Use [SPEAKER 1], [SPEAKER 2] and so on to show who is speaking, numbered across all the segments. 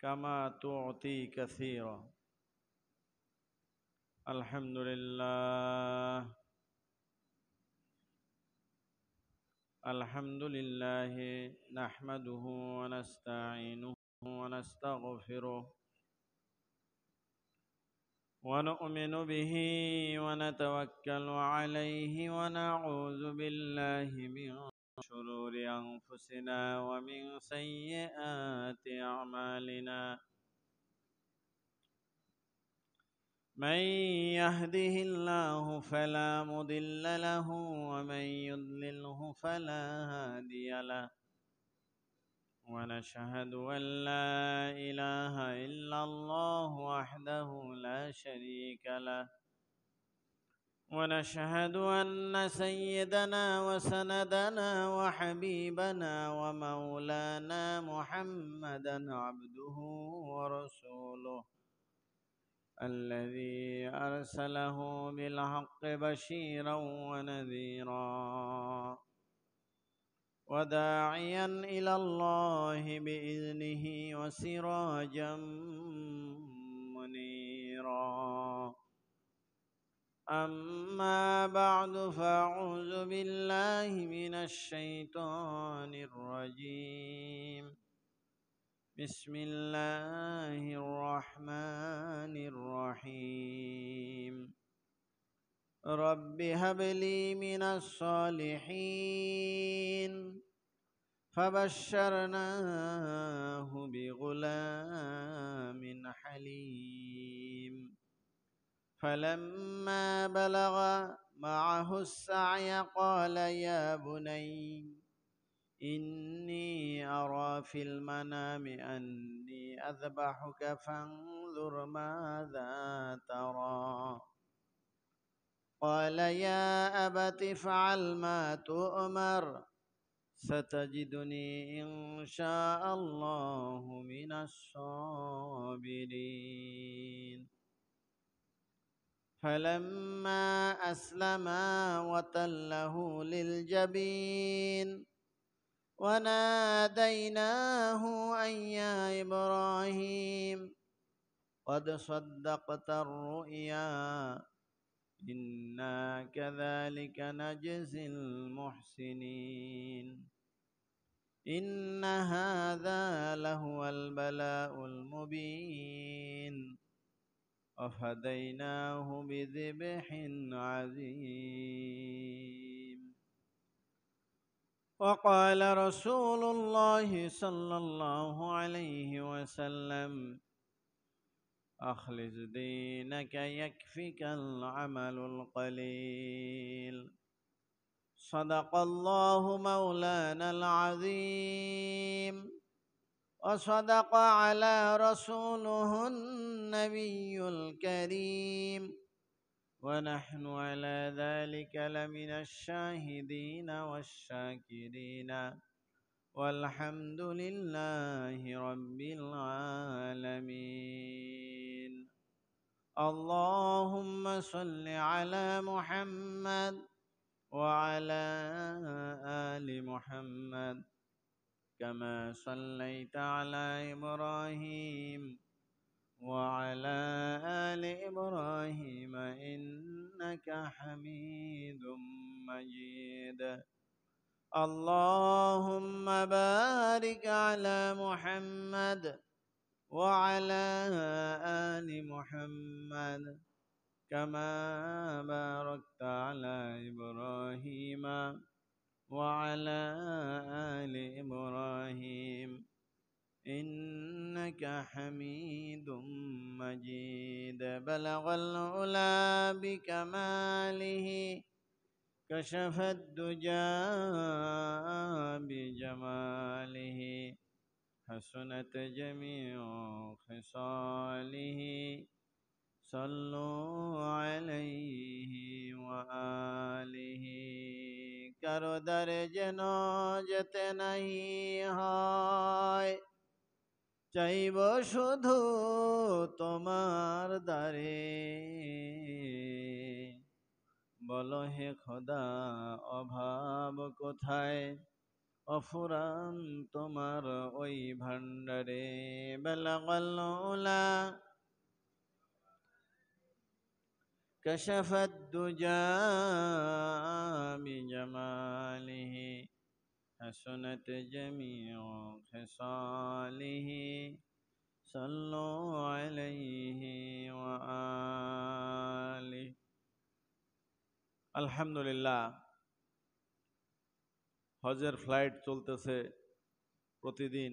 [SPEAKER 1] كما تعطي كثيرا. الحمد لله نحمده ونستعينه ونستغفره ونؤمن به ونتوكل عليه ونعوذ بالله من شرور أنفسنا ومن سيئات أعمالنا. من يهده الله فلا مضل له ومن يضلله فلا هادي له، ونشهد أن لا إله إلا الله وحده لا شريك له، ونشهد أن سيدنا وسندنا وحبيبنا ومولانا محمدا عبده ورسوله الذي أرسله بالحق بشيرا ونذيرا وداعيا إلى الله بإذنه وسراجا منيرا. أما بعد فأعوذ بالله من الشيطان الرجيم. بسم الله الرحمن الرحيم. رب هب لي من الصالحين. فبشرناه بغلام حليم. فلما بلغ معه السعي قال يا بني إني أرى في المنام أني أذبحك فانظر ماذا ترى. قال يا أبت افعل ما تؤمر ستجدني إن شاء الله من الصابرين. فلما أسلما وتله للجبين وناديناه أن يا إبراهيم قد صدقت الرؤيا إنا كذلك نجزي المحسنين. إن هذا لهو البلاء المبين وفديناه بذبح عظيم. وقال رسول الله صلى الله عليه وسلم أخلص دينك يكفك العمل القليل. صدق الله مولانا العظيم وصدق على رسوله النبي الكريم ونحن على ذلك لمن الشاهدين والشاكرين والحمد لله رب العالمين. اللهم صل على محمد وعلى آل محمد كما صليت على إبراهيم وعلى آل إبراهيم إنك حميد مجيد. اللهم بارك على محمد وعلى آل محمد كما باركت على إبراهيم وعلى آل إبراهيم إنك حميد مجيد. بلغ العلا بكماله كشف الدجى بجماله حسنت جميع خصاله. صلوا عليه وآله কারো দ্বারে যেন যেতে নাহি হয়, চাইব শুধু তোমার দ্বারে। বলো হে খোদা অভাব কোথায়, অফুরান তোমার ওই ভান্ডারে। البشر بلغ العلا كشف الدجى بجماله حسنت جميع خصاله صلوا عليه وآله আলহামদুলিল্লাহ হজের ফ্লাইট চলতেছে প্রতিদিন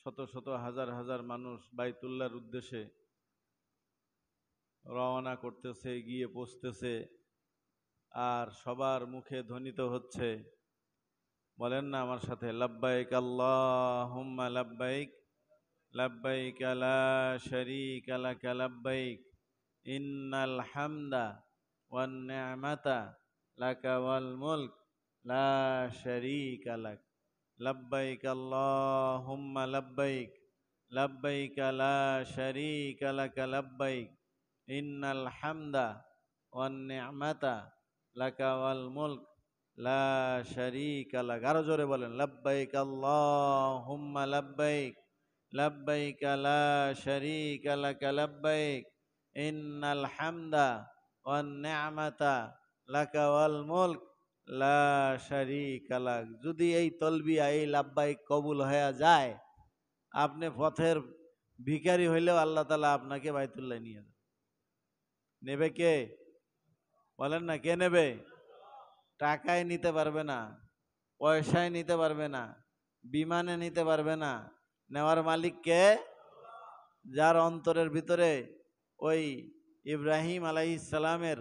[SPEAKER 1] শত শত হাজার হাজার মানুষ বাইতুল্লাহর উদ্দেশ্যে রওনা করতেছে, গিয়ে পৌঁছতেছে, আর সবার মুখে ধ্বনিত হচ্ছে, বলেন না আমার সাথে, লাব্বাইক আল্লাহুম্মা লাব্বাইক লাব্বাইক লা শারীকা লাক লাব্বাইক ইন্নাল হামদা ওয়ান নি'মাতা লাকা ওয়াল মুলক লা শারীকা লাক লাব্বাইক আল্লাহুম্মা লাব্বাইক লাব্বাইক লা শারীকা লাক লাব্বাইক ইন্নাল হামদা ওয়ান নি'মাতা লাকা ওয়াল মুলক লা শারীকা লাক। আরো জোরে বলেন, লাব্বাইক আল্লাহুম্মা লাব্বাইক লাব্বাইক লা শারীকা লাক লাব্বাইক ইন্নাল হামদা ওয়ান নি'মাতা লাকা ওয়াল মুলক লা শারীকা লাক। যদি এই তলবিয়া, এই লাব্বাইক কবুল হয়ে যায়, আপনি পথের ভিখারি হইলেও আল্লাহ তাআলা আপনাকে বাইতুল্লাহ নিয়ে যাবে। নেবে কে? বলেন না, কে নেবে? টাকায় নিতে পারবে না, পয়সায় নিতে পারবে না, বিমানে নিতে পারবে না। নেওয়ার মালিক কে? যার অন্তরের ভিতরে ওই ইব্রাহিম আলাইহিস সালামের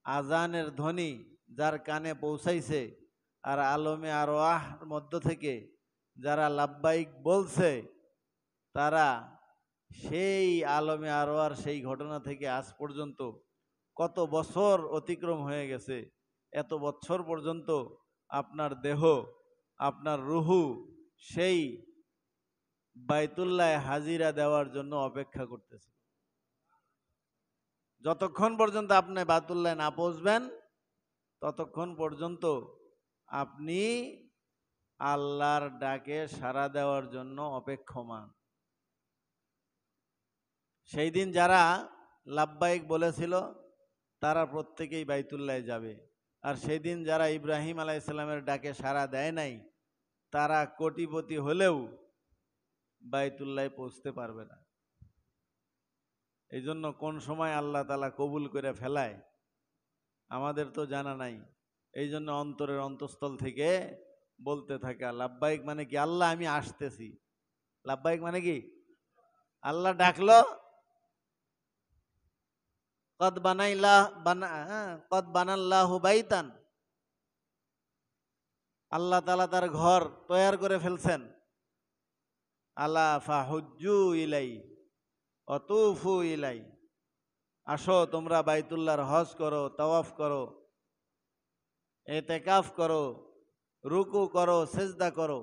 [SPEAKER 1] আজানের ধ্বনি যার কানে পৌঁছাইছে, আর আলমে আরওয়াহ মধ্য থেকে যারা লাব্বাইক বলছে, তারা সেই আলমে আরওয়ার সেই ঘটনা থেকে আজ পর্যন্ত কত বছর অতিক্রম হয়ে গেছে, এত বছর পর্যন্ত আপনার দেহ, আপনার রুহু সেই বাইতুল্লাহ হাজিরা দেওয়ার জন্য অপেক্ষা করতেছে। যতক্ষণ পর্যন্ত আপনি বাইতুল্লাহ না পৌঁছবেন, ততক্ষণ পর্যন্ত আপনি আল্লাহর ডাকে সাড়া দেওয়ার জন্য অপেক্ষমান। সেই দিন যারা লাব্বাইক বলেছিল, তারা প্রত্যেকেই বাইতুল্লাহ যাবে। আর সেই দিন যারা ইব্রাহিম আলাইহিস সালামের ডাকে সাড়া দেয় নাই, তারা কোটিপতি হলেও বাইতুল্লাহ পৌঁছতে পারবে না। এই জন্য কোন সময় আল্লাহ তাআলা কবুল করে ফেলায় আমাদের তো জানা নাই। এই জন্য অন্তরের অন্তঃস্থল থেকে বলতে থাকা। লাব্বাইক মানে কি? আল্লাহ আমি আসতেছি। লাব্বাইক মানে কি? আল্লাহ ডাকলো, কদ বানাল্লাহু বাইতান, আল্লাহ তাআলা তার ঘর তৈয়ার করে ফেলছেন। আলা ফাহুজ্জু ইলাই অতুফু ইলাই, আসো তোমরা বাইতুল্লাহর হজ করো, তাওয়াফ করো, ইতিকাফ করো, রুকু করো, সিজদা করো।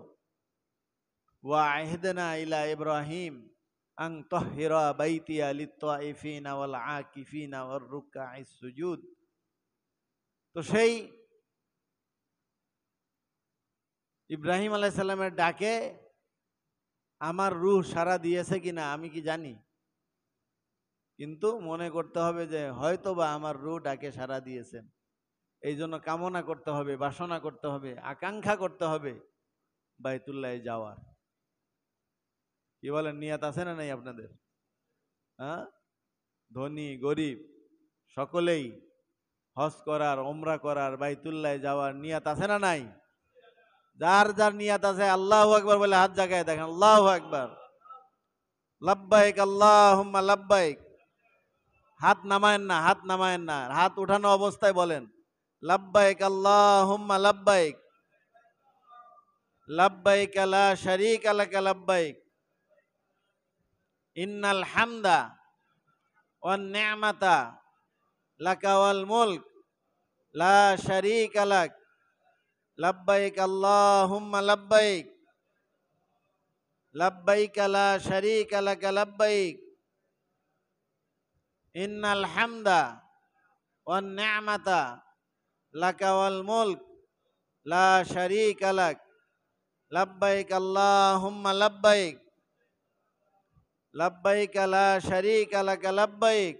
[SPEAKER 1] ওয়া আহদনা ইলা ইব্রাহিম আন তাহহিরা বাইতিয়া লিত-তাইফিনা ওয়াল আকিফিনা ওয়ার রুকআইস সুজুদ। তো সেই ইব্রাহিম আলাইহিস সালামের ডাকে আমার রূহ সাড়া দিয়েছে কিনা আমি কি জানি, কিন্তু মনে করতে হবে যে হয়তোবা আমার রূহ ডাকে সাড়া দিয়েছেন। এই জন্য কামনা করতে হবে, বাসনা করতে হবে, আকাঙ্ক্ষা করতে হবে বাইতুল্লাহ যাওয়ার। কি বলেন, নিয়াত আছে না নাই আপনাদের? হ্যাঁ, ধনী গরিব সকলেই হজ করার, ওমরা করার, বাইতুল্লাহ যাওয়ার নিয়াত আছে না নাই? যার যার নিয়াত আছে আল্লাহু আকবার বলে হাত জাগায় দেখেন। আল্লাহু আকবার। লাব্বাইক আল্লাহুম্মা লাব্বাইক। হাত নামায়েন না, হাত নামায়েন না, হাত উঠানো অবস্থায় বলেন, লাব্বাইক আল্লাহুম্মা লাব্বাইক লাব্বাইক লা শারীকা লাক লাব্বাইক ইন্নাল হামদা ওয়ান নি'মাতা লাকা ওয়াল মুলক লা শারীকা লাক লাব্বাইক আল্লাহুম্মা লাব্বাইক লাব্বাইক লা শারীকা লাক লাব্বাইক ইন্নাল হামদা ওয়ান নি'মাতা লাকা ওয়াল মুলক লা শারীকা লাক লাব্বাইক আল্লাহুম্মা লাব্বাইক, লাব্বাইক লা শারীকা লাকা লাব্বাইক,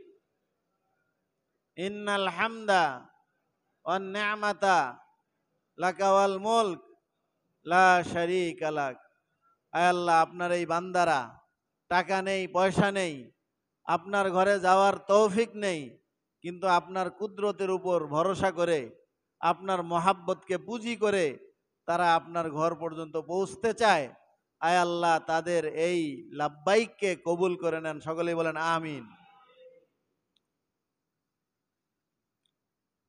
[SPEAKER 1] ইন্নাল হামদা ওয়ান নি'মাতা লাকা ওয়াল মুলক লা শারীকা লাক। আয় আল্লাহ, আপনার এই বান্দারা টাকা নেই, পয়সা নেই, আপনার ঘরে যাওয়ার তৌফিক নেই, কিন্তু আপনার কুদরতের উপর ভরসা করে, আপনার মহাব্বতকে পুঁজি করে তারা আপনার ঘর পর্যন্ত পৌঁছতে চায়। আয় আল্লাহ, তাদের এই লাব্বাইককে কবুল করে নেন। সকলেই বলেন আমিন।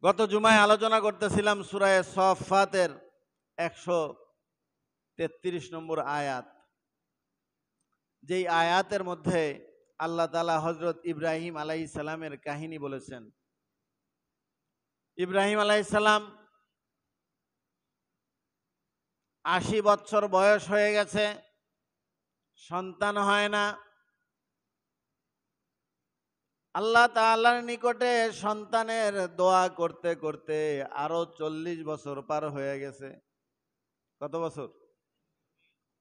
[SPEAKER 1] গত জুমায় আলোচনা করতেছিলাম সূরা সফফাতের 133 নম্বর আয়াত, যেই আয়াতের মধ্যে আল্লাহ তাআলা হযরত ইব্রাহিম আলাইহিস সালামের কাহিনী বলেছেন। ইব্রাহিম আলাইহিস সালাম 80 বছর বয়স হয়ে গেছে, সন্তান হয় না। আল্লাহ তাআলার নিকটে সন্তানের দোয়া করতে করতে আরো 40 বছর পার হয়ে গেছে। কত বছর?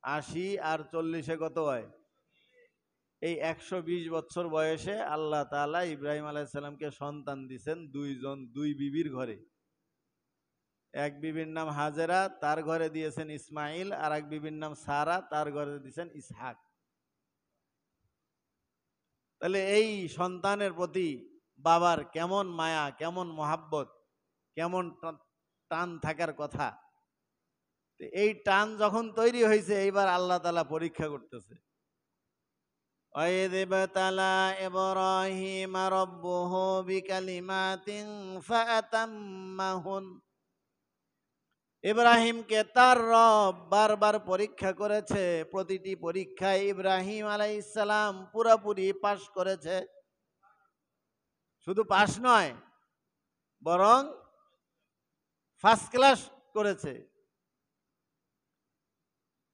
[SPEAKER 1] 80 আর 40-এ কত হয়? এই 120 বছর বয়সে আল্লাহ তাআলা ইব্রাহিম আলাইহিস সালামকে সন্তান দিয়েছেন দুই বিবির ঘরে। এক বিবির নাম হাজেরা, তার ঘরে দিয়েছেন ইসমাইল, আর এক বিবির নাম সারা, তার ঘরে দিয়েছেন ইসহাক। তাহলে এই সন্তানের প্রতি বাবার কেমন মায়া, কেমন মহাব্বত, কেমন টান থাকার কথা। এই টান যখন তৈরি হয়েছে, এইবার আল্লাহ তাআলা পরীক্ষা করতেছে। وَإِذِ ابْتَلَى إِبْرَاهِيمَ رَبُّهُ بِكَلِمَاتٍ فَأَتَمَّهُنَّ। ইব্রাহিমকে তার রব বারবার পরীক্ষা করেছে, প্রতিটি পরীক্ষায় ইব্রাহিম আলাইহিস সালাম পুরোপুরি পাশ করেছে। শুধু পাশ নয়, বরং ফার্স্ট ক্লাস করেছে।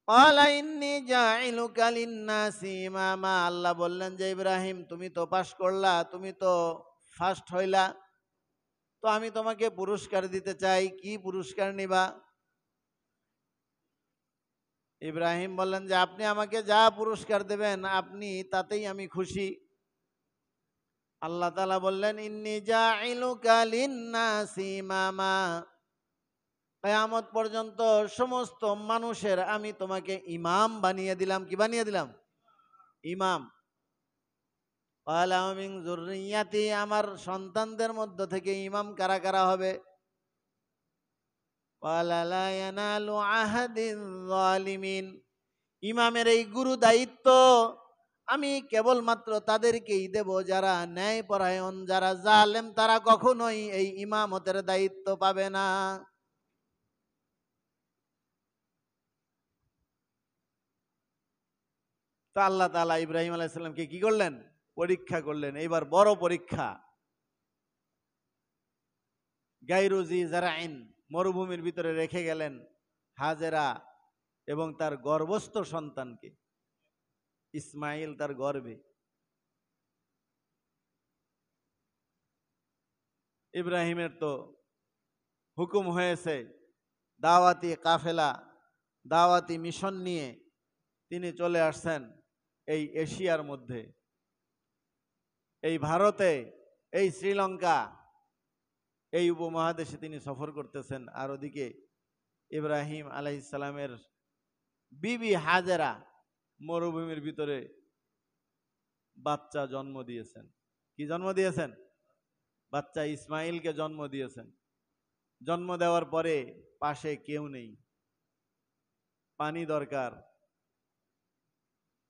[SPEAKER 1] ক্বালা ইন্নী জাইলুকা লিন্নাসি ইমামা। আল্লাহ বললেন যে ইব্রাহিম, তুমি তো পাশ করলা, তুমি তো ফার্স্ট হইলা, তো আমি তোমাকে পুরস্কার দিতে চাই। কি পুরস্কার নিবা? ইব্রাহিম বললেন যে আপনি আমাকে যা পুরস্কার দেবেন আপনি তাতেই আমি খুশি। আল্লাহ তাআলা বললেন ইন্নী জাইলুকা লিন্নাসি ইমামা, কিয়ামত পর্যন্ত সমস্ত মানুষের আমি তোমাকে ইমাম বানিয়ে দিলাম। কি বানিয়ে দিলাম? ইমাম। ক্বালা ওয়া মিন যুররিয়াতি, আমার সন্তানদের মধ্য থেকে ইমাম কারা কারা হবে? ক্বালা লা ইয়ানালু আহাদিয যালিমিন। ইমামের এই গুরু দায়িত্ব আমি কেবলমাত্র তাদেরকেই দেব যারা ন্যায়পরায়ণ, যারা জালেম, তারা কখনোই এই ইমামতের দায়িত্ব পাবে না। তো আল্লাহ তাআলা ইব্রাহিম আলাইহিস সালামকে কি করলেন? পরীক্ষা করলেন। এইবার বড় পরীক্ষা। গায়রু জি জারাইন, মরুভূমির ভিতরে রেখে গেলেন হাজেরা এবং তার গর্ভস্থ সন্তানকে, ইসমাইল তার গর্ভে। ইব্রাহিমের তো হুকুম হয়েছে, দাওয়াতি কাফেলা, দাওয়াতি মিশন নিয়ে তিনি চলে আসছেন এই এশিয়ার মধ্যে, এই ভারতে, এই শ্রীলঙ্কা, এই উপমহাদেশে তিনি সফর করতেছেন। আর ওদিকে ইব্রাহিম আলাইহিস সালামের বিবি হাজেরা মরুভূমির ভিতরে বাচ্চা জন্ম দিয়েছেন। কি জন্ম দিয়েছেন? বাচ্চা ইসমাইলকে জন্ম দিয়েছেন। জন্ম দেওয়ার পরে পাশে কেউ নেই, পানি দরকার,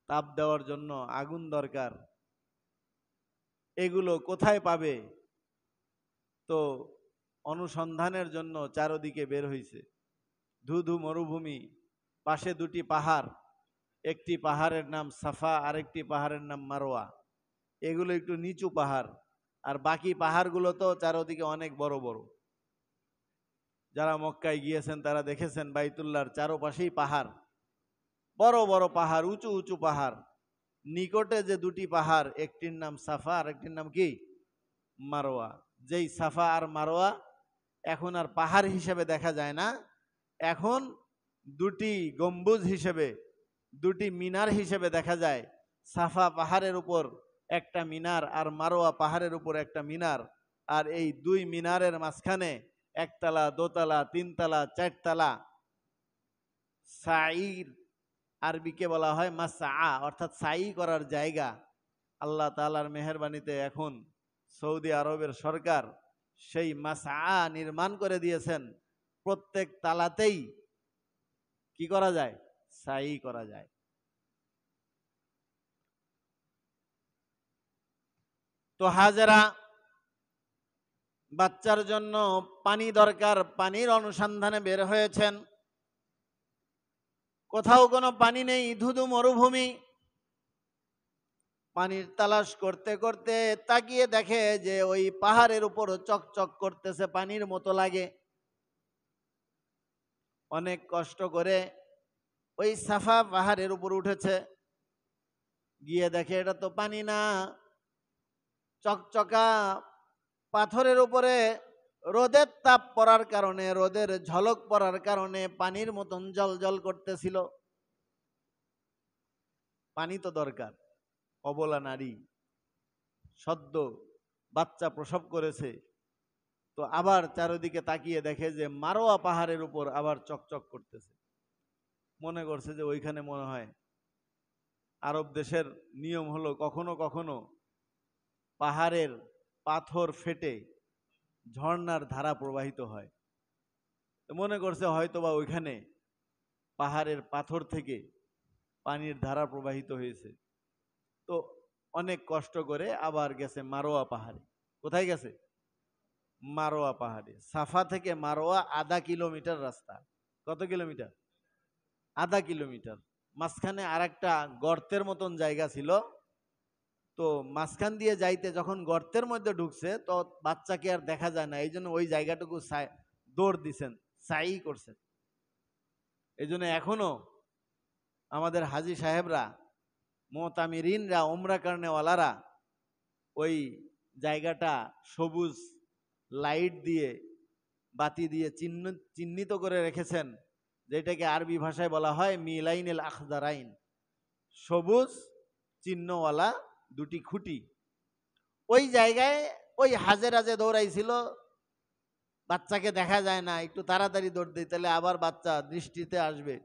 [SPEAKER 1] তাপ দেওয়ার জন্য আগুন দরকার। এগুলো কোথায় পাবে? তো অনুসন্ধানের জন্য চারদিকে বের হইছে। ধুধু মরুভূমি, পাশে দুটি পাহাড়, একটি পাহাড়ের নাম সাফা, আরেকটি পাহাড়ের নাম মারওয়া। এগুলো একটু নিচু পাহাড়, আর বাকি পাহাড়গুলো তো চারদিকে অনেক বড় বড়। যারা মক্কায় গিয়েছেন তারা দেখেছেন বাইতুল্লাহর চারপাশেই পাহাড়, বড় বড় পাহাড়, উঁচু উঁচু পাহাড়। নিকটে যে দুটি পাহাড়, একটির নাম সাফা আর একটির নাম কি? মারওয়া। যেই সাফা আর মারওয়া এখন আর পাহাড় হিসেবে দেখা যায় না, এখন দুটি গম্বুজ হিসেবে, দুটি মিনার হিসেবে দেখা যায়। সাফা পাহাড়ের উপর একটা মিনার আর মারোয়া পাহাড়ের উপর একটা মিনার, আর এই দুই মিনারের মাঝখানে একতলা, দোতলা, তিনতলা, চারতলা সাইর, আরবিকে বলা হয় মাসআ, অর্থাৎ সাই করার জায়গা। আল্লাহ তাআলার মেহেরবানিতে এখন সৌদি আরবের সরকার সেই মাসআ নির্মাণ করে দিয়েছেন। প্রত্যেক তালাতেই কি করা যায়? সাই করা যায়। তো হাজেরা বাচ্চার জন্য পানি দরকার, পানির অনুসন্ধানে বের হয়েছেন। কোথাও কোনো পানি নেই, ধুধু মরুভূমি। পানির তালাশ করতে করতে তাকিয়ে দেখে যে ওই পাহাড়ের উপর চকচক করতেছে, পানির মতো লাগে। অনেক কষ্ট করে ওই সাফা পাহাড়ের উপর উঠেছে, গিয়ে দেখে এটা তো পানি না, চকচকা পাথরের উপরে রোদের তাপ পড়ার কারণে, রোদের ঝলক পড়ার কারণে পানির মতন জল জল করতেছিল। পানি তো দরকার। অবলা নারী, সদ্য বাচ্চা প্রসব করেছে, তো আবার চারিদিকে তাকিয়ে দেখে যে মারোয়া পাহাড়ের উপর আবার চকচক করতেছে। মনে করছে যে ওইখানে মনে হয়, আরব দেশের নিয়ম হলো কখনো কখনো পাহাড়ের পাথর ফেটে ঝর্ণার ধারা প্রবাহিত হয়। মনে করছে হয়তোবা ওইখানে পাহাড়ের পাথর থেকে পানির ধারা প্রবাহিত হয়েছে। তো অনেক কষ্ট করে আবার গেছে মারোয়া পাহাড়ে। কোথায় গেছে? মারোয়া পাহাড়ে। সাফা থেকে মারোয়া 1/2 কিলোমিটার রাস্তা। কত কিলোমিটার? 1/2 কিলোমিটার। মাঝখানে আর একটা গর্তের মতন জায়গা ছিল, তো মাঝখান দিয়ে যাইতে যখন গর্তের মধ্যে ঢুকছে তো বাচ্চাকে আর দেখা যায় না, এই জন্য ওই জায়গাটুকু দৌড় দিছেন, সাই করছেন। এই জন্য এখনো আমাদের হাজি সাহেবরা, মুতামিরিনরা, উমরা করনেওয়ালারা ওই জায়গাটা সবুজ লাইট দিয়ে, বাতি দিয়ে চিহ্নিত করে রেখেছেন, যেটাকে আরবি ভাষায় বলা হয় মিলাইনুল আখদারাইন, সবুজ চিহ্নওয়ালা দুটি খুঁটি। ওই জায়গায় ওই হাজেরা যে দৌড়াইছিল, বাচ্চাকে দেখা যায় না, একটু তাড়াতাড়ি দৌড় দিই তাহলে আবার বাচ্চা দৃষ্টিতে আসবে।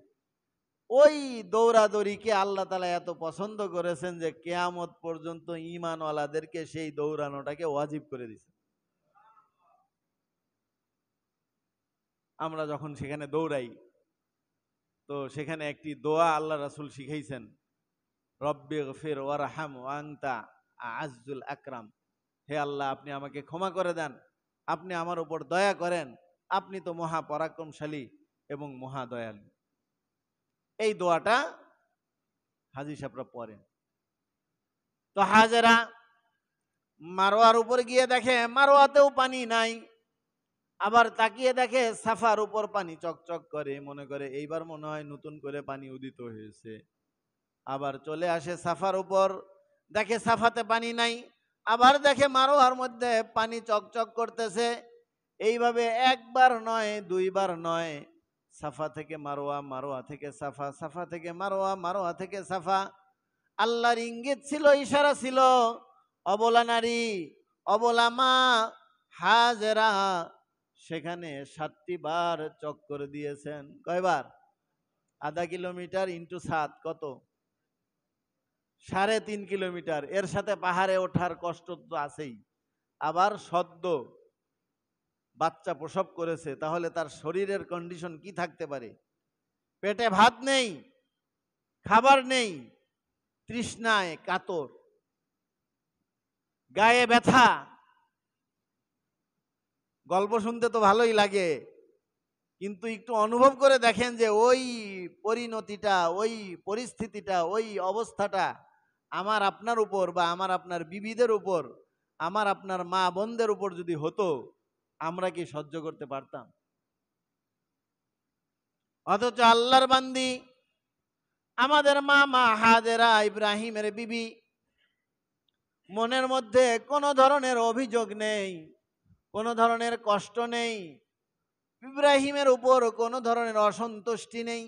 [SPEAKER 1] ওই দৌড়াদৌড়িকে আল্লাহ তাআলা এত পছন্দ করেছেন যে কিয়ামত পর্যন্ত ঈমানওয়ালাদেরকে সেই দৌড়ানোটাকে ওয়াজিব করে দিয়েছেন। আমরা যখন সেখানে দৌড়াই, তো সেখানে একটি দোয়া আল্লাহ রাসূল শিখাইছেন, রব্বিগফির ওয়ারহাম ওয়া আনতা আ'আজ্জুল আকরাম। হে আল্লাহ, আপনি আমাকে ক্ষমা করে দেন, আপনি আমার উপর দয়া করেন, আপনি তো মহা পরাক্রমশালী এবং মহা দয়ালু। এই দোয়াটা হাজী সাহেবরা পড়েন। তো হাজেরা মারোয়ার উপর গিয়ে দেখে মারোয়াতেও পানি নাই, আবার তাকিয়ে দেখে সাফার উপর পানি চকচক করে, মনে করে এইবার মনে হয় নতুন করে পানি উদিত হয়েছে। আবার চলে আসে সাফার উপর, দেখে সাফাতে পানি নাই, আবার দেখে মারোয়ার মধ্যে পানি চকচক করতেছে। এইভাবে একবার নয়, দুইবার নয়, সাফা থেকে মারোয়া, মারোয়া থেকে সাফা, সাফা থেকে মারোয়া, মারোয়া থেকে সাফা। আল্লাহর ইঙ্গিত ছিল, ইশারা ছিল, অবলা নারী, অবলা মা হাজেরা সেখানে 7টি বার চক্কর দিয়েছেন। কয়বার? 1/2 কিলোমিটার ইন্টু 7 কত? 3.5 কিলোমিটার। এর সাথে পাহাড়ে ওঠার কষ্ট তো আছেই, আবার সদ্য বাচ্চা প্রসব করেছে, তাহলে তার শরীরের কন্ডিশন কি থাকতে পারে? পেটে ভাত নেই, খাবার নেই, তৃষ্ণায় কাতর, গায়ে ব্যথা। গল্প শুনতে তো ভালোই লাগে, কিন্তু একটু অনুভব করে দেখেন যে ওই পরিণতিটা, ওই পরিস্থিতিটা, ওই অবস্থাটা আমার আপনার উপর বা আমার আপনার বিবিদের উপর, আমার আপনার মা বোনদের উপর যদি হতো, আমরা কি সহ্য করতে পারতাম? অথচ আল্লাহর বান্দি আমাদের মা হাজেরা, ইব্রাহিমের বিবি, মনের মধ্যে কোনো ধরনের অভিযোগ নেই, কোনো ধরনের কষ্ট নেই, ইব্রাহিমের উপর কোনো ধরনের অসন্তুষ্টি নেই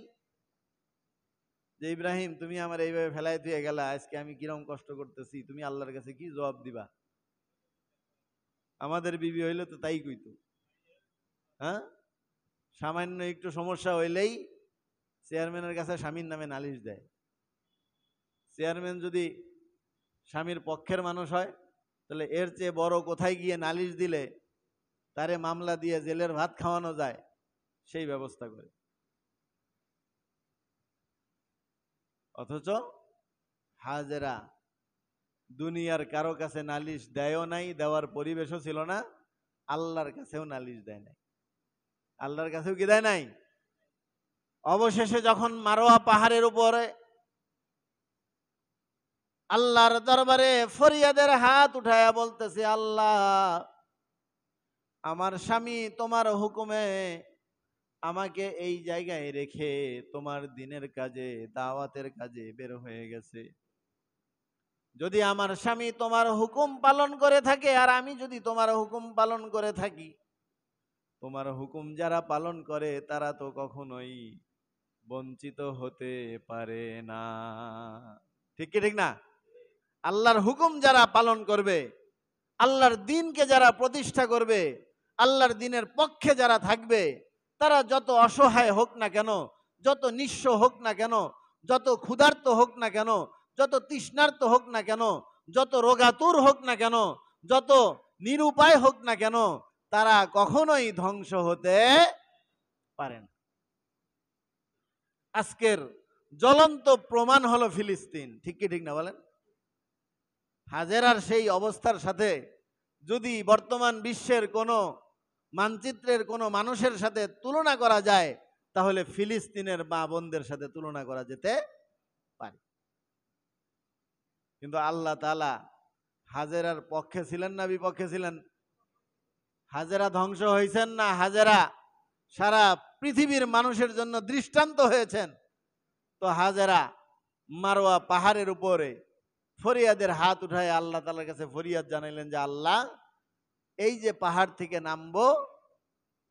[SPEAKER 1] যে ইব্রাহিম তুমি আমার এইভাবে ফেলাই দিয়ে গেলা, আজকে আমি কিরম কষ্ট করতেছি, তুমি আল্লাহর কাছে কি জবাব দিবা? আমাদের বিবি হইলে তো তাই কইতো। হ্যাঁ, সামান্য একটু সমস্যা হইলেই চেয়ারম্যানের কাছে স্বামীর নামে নালিশ দেয়। চেয়ারম্যান যদি স্বামীর পক্ষের মানুষ হয় তাহলে এর চেয়ে বড় কোথায় গিয়ে নালিশ দিলে তারে মামলা দিয়ে জেলের ভাত খাওয়ানো যায় সেই ব্যবস্থা করে। অথচ হাজেরা দুনিয়ার কারো কাছে নালিশ দেয়ও নাই, দেওয়ার পরিবেশও ছিল না, আল্লাহর কাছেও নালিশ দেয় নাই। আল্লাহর কাছেও কি দেয় নাই? অবশেষে যখন মারোয়া পাহাড়ের উপরে আল্লাহর দরবারে ফরিয়াদের হাত উঠায়া বলতেছে, আল্লাহ আমার স্বামী তোমার হুকুমে আমাকে এই জায়গায় রেখে তোমার দিনের কাজে, দাওয়াতের কাজে বের হয়ে গেছে। যদি আমার স্বামী তোমার হুকুম পালন করে থাকে আর আমি যদি তোমার হুকুম পালন করে থাকি, তোমার হুকুম যারা পালন করে তারা তো কখনোই বঞ্চিত হতে পারে না। ঠিক কি ঠিক না? আল্লাহর হুকুম যারা পালন করবে, আল্লাহর দ্বীনকে যারা প্রতিষ্ঠা করবে, আল্লাহর দ্বীনের পক্ষে যারা থাকবে, তারা যত অসহায় হোক না কেন, যত নিঃস্ব হোক না কেন, যত ক্ষুধার্ত হোক না কেন, যত তৃষ্ণার্ত হোক না কেন, যত রোগাতুর হোক না কেন, যত নিরুপায় হোক না কেন, তারা কখনোই ধ্বংস হতে পারে না। আজকের জ্বলন্ত প্রমাণ হলো ফিলিস্তিন। ঠিক কি ঠিক না বলেন? হাজেরার সেই অবস্থার সাথে যদি বর্তমান বিশ্বের কোনো মানচিত্রের কোনো মানুষের সাথে তুলনা করা যায়, তাহলে ফিলিস্তিনের মা বোনদের সাথে তুলনা করা যেতে পারে। কিন্তু আল্লাহ তাআলা হাজেরার পক্ষে ছিলেন না বিপক্ষে ছিলেন? হাজেরা ধ্বংস হয়েছেন না হাজেরা সারা পৃথিবীর মানুষের জন্য দৃষ্টান্ত হয়েছেন? তো হাজেরা মারোয়া পাহাড়ের উপরে ফরিয়াদের হাত উঠায় আল্লাহ তাআলার কাছে ফরিয়াদ জানাইলেন যে আল্লাহ, এই যে পাহাড় থেকে নামবো,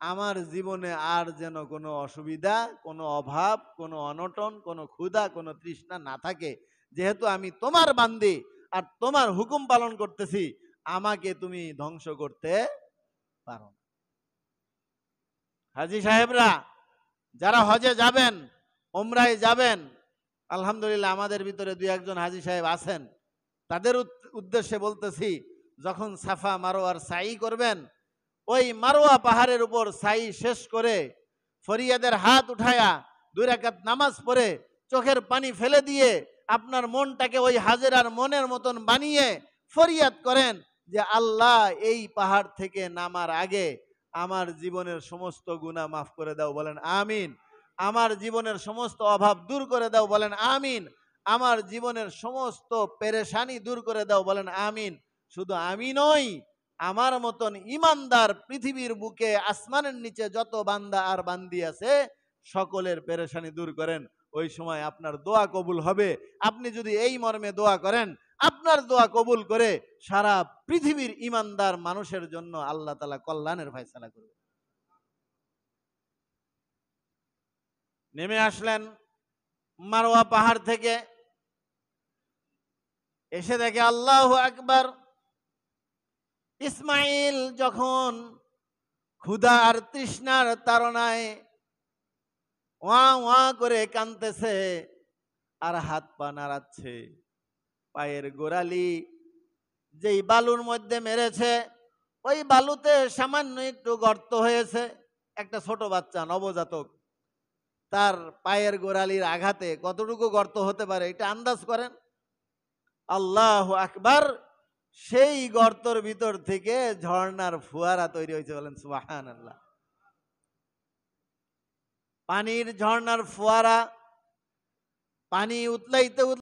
[SPEAKER 1] আমার জীবনে আর যেন কোনো অসুবিধা, কোনো অভাব, কোনো অনটন, কোনো ক্ষুধা, কোনো তৃষ্ণা না থাকে। যেহেতু আমি তোমার বান্দি আর তোমার হুকুম পালন করতেছি, আমাকে তুমি ধ্বংস করতে পারো না। হাজী সাহেবরা যারা হজে যাবেন, ওমরায় যাবেন, আলহামদুলিল্লাহ আমাদের ভিতরে দুই একজন হাজী সাহেব আছেন, তাদের উদ্দেশ্যে বলতেছি, যখন সাফা মারোয়ার সাই করবেন, ওই মারোয়া পাহাড়ের উপর সাই শেষ করে ফরিয়াদের হাত উঠায়া 2 রাকাত নামাজ পড়ে চোখের পানি ফেলে দিয়ে আপনার মনটাকে ওই হাজেরার মনের মতন বানিয়ে ফরিয়াদ করেন যে আল্লাহ, এই পাহাড় থেকে নামার আগে আমার জীবনের সমস্ত গুনাহ মাফ করে দাও, বলেন আমিন। আমার জীবনের সমস্ত অভাব দূর করে দাও, বলেন আমিন। আমার জীবনের সমস্ত পেরেশানি দূর করে দাও, বলেন আমিন। শুধু আমি নই, আমার মতন ইমানদার পৃথিবীর বুকে আসমানের নিচে যত বান্দা আর বান্দি আছে, সকলের পেরেশানি দূর করেন। ওই সময় আপনার দোয়া কবুল হবে। আপনি যদি এই মর্মে দোয়া করেন, আপনার দোয়া কবুল করে সারা পৃথিবীর ইমানদার মানুষের জন্য আল্লাহ তাআলা কল্যাণের ফয়সালা করবে। নেমে আসলেন মারওয়া পাহাড় থেকে, এসে দেখে আল্লাহু আকবার, ইসমাইল যখন ক্ষুধা আর তৃষ্ণার তাড়নায় ওয়া ওয়া করে কাঁদতেছে আর হাত পা নাড়াচ্ছে, পায়ের গোড়ালি যেই বালুর মধ্যে মেরেছে, ওই বালুতে সামান্য একটু গর্ত হয়েছে। একটা ছোট বাচ্চা নবজাতক, তার পায়ের গোড়ালির আঘাতে কতটুকু গর্ত হতে পারে এটা আন্দাজ করেন। আল্লাহু আকবার, সেই গর্তর ভিতর থেকে ঝর্ণার ফোয়ারা তৈরি হয়েছে, বলেন সুবহানাল্লাহ। পানির ঝর্ণার ফোয়ারা, পানি উতলাইতে